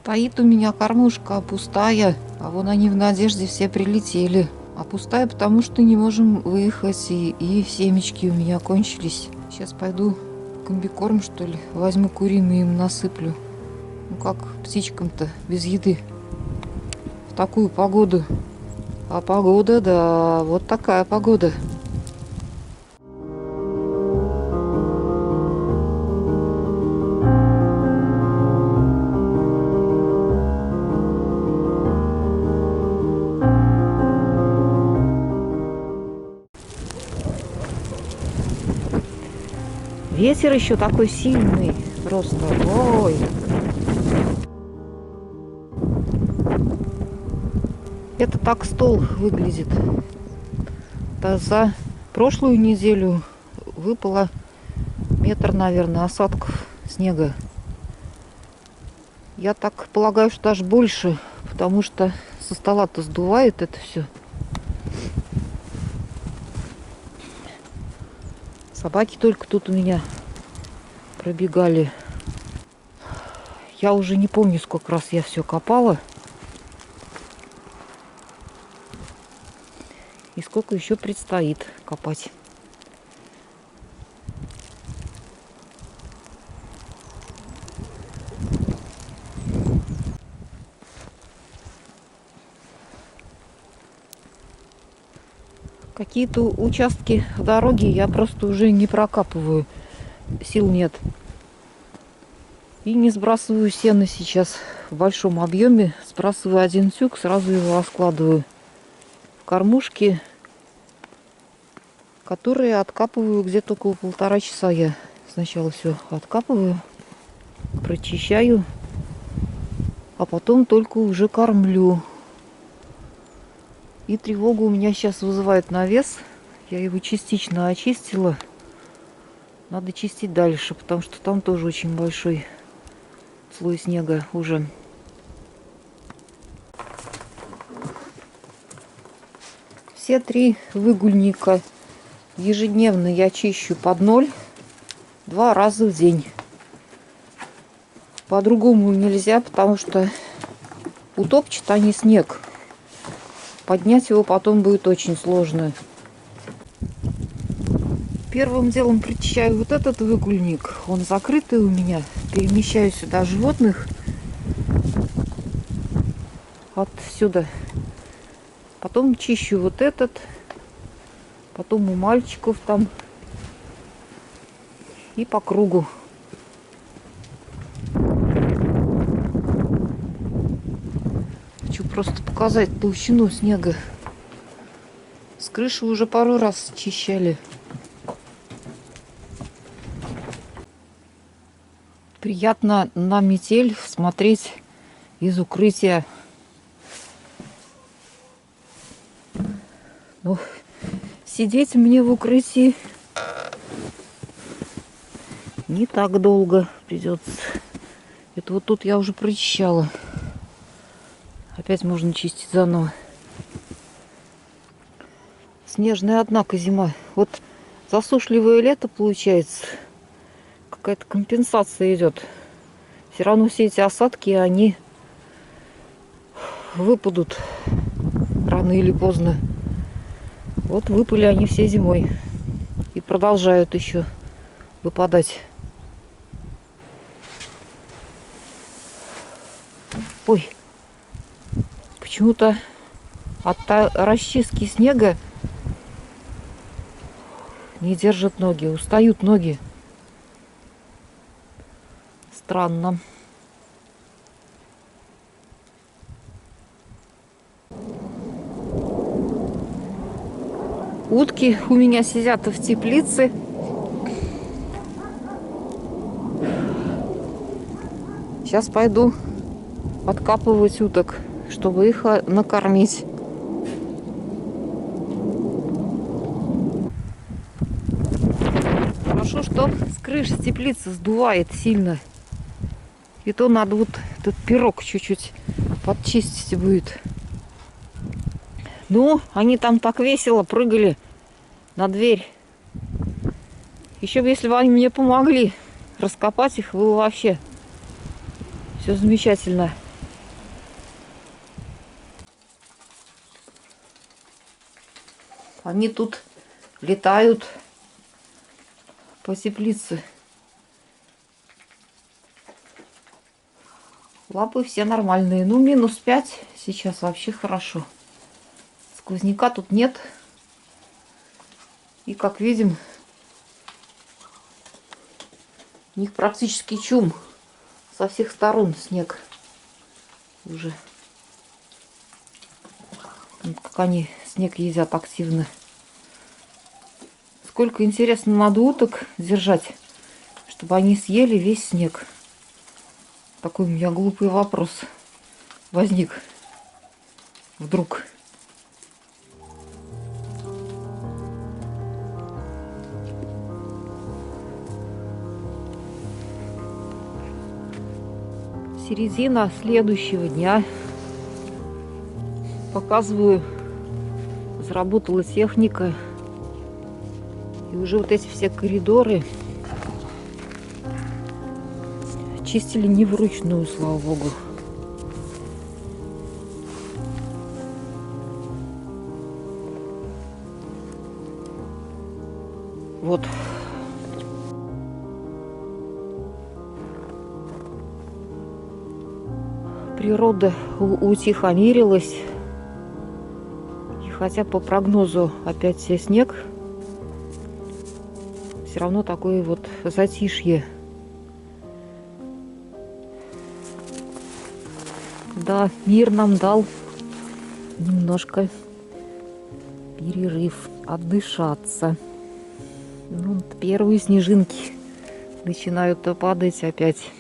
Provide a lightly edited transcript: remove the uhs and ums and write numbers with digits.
Стоит у меня кормушка пустая, а вон они в надежде все прилетели. А пустая, потому что не можем выехать, и семечки у меня кончились. Сейчас пойду комбикорм, что ли, возьму куриный, им насыплю. Ну как птичкам-то без еды в такую погоду. А погода, да, вот такая погода. Ветер еще такой сильный, просто, ой. Это так стол выглядит. Да, за прошлую неделю выпало метр, наверное, осадков снега. Я так полагаю, что даже больше, потому что со стола-то сдувает это все. Собаки только тут у меня пробегали. Я уже не помню, сколько раз я все копала. И сколько еще предстоит копать. Какие-то участки дороги я просто уже не прокапываю. Сил нет. И не сбрасываю сено сейчас в большом объеме. Сбрасываю один тюк, сразу его раскладываю в кормушки, которые откапываю где-то около 1,5 часа. Я сначала все откапываю, прочищаю, а потом только уже кормлю. И тревогу у меня сейчас вызывает навес. Я его частично очистила. Надо чистить дальше, потому что там тоже очень большой слой снега уже. Все 3 выгульника ежедневно я чищу под 0 2 раза в день. По-другому нельзя, потому что утопчут они снег. Поднять его потом будет очень сложно. Первым делом прочищаю вот этот выгульник. Он закрытый у меня. Перемещаю сюда животных. Отсюда. Потом чищу вот этот. Потом у мальчиков там. И по кругу. Хочу просто показать толщину снега. С крыши уже пару раз чищали. Приятно на метель смотреть из укрытия. Ну, сидеть мне в укрытии не так долго придется. Это вот тут я уже прочищала. Опять можно чистить заново. Снежная, однако, зима. Вот засушливое лето получается. Какая-то компенсация идет. Все равно все эти осадки, они выпадут рано или поздно. Вот выпали они все зимой. И продолжают еще выпадать. Ой, почему-то от расчистки снега не держат ноги, устают ноги. Странно. Утки у меня сидят в теплице. Сейчас пойду откапывать уток, чтобы их накормить. Хорошо, что с крыши теплицы сдувает сильно. И то надо вот этот пирог чуть-чуть подчистить будет. Ну, они там так весело прыгали на дверь. Еще бы, если бы они мне помогли раскопать их, было вообще все замечательно. Они тут летают по теплице. Лапы все нормальные. Ну, -5 сейчас вообще хорошо. Сквозняка тут нет. И, как видим, у них практически чум. Со всех сторон снег уже. Вот как они снег едят активно. Сколько, интересно, надо уток держать, чтобы они съели весь снег? Такой у меня глупый вопрос возник вдруг. Середина следующего дня. Показываю, заработала техника. И уже вот эти все коридоры чистили не вручную, слава богу. Вот. Природа утихомирилась. И хотя по прогнозу опять снег, все равно такое вот затишье. Да, мир нам дал немножко перерыв, отдышаться. Ну, первые снежинки начинают падать опять.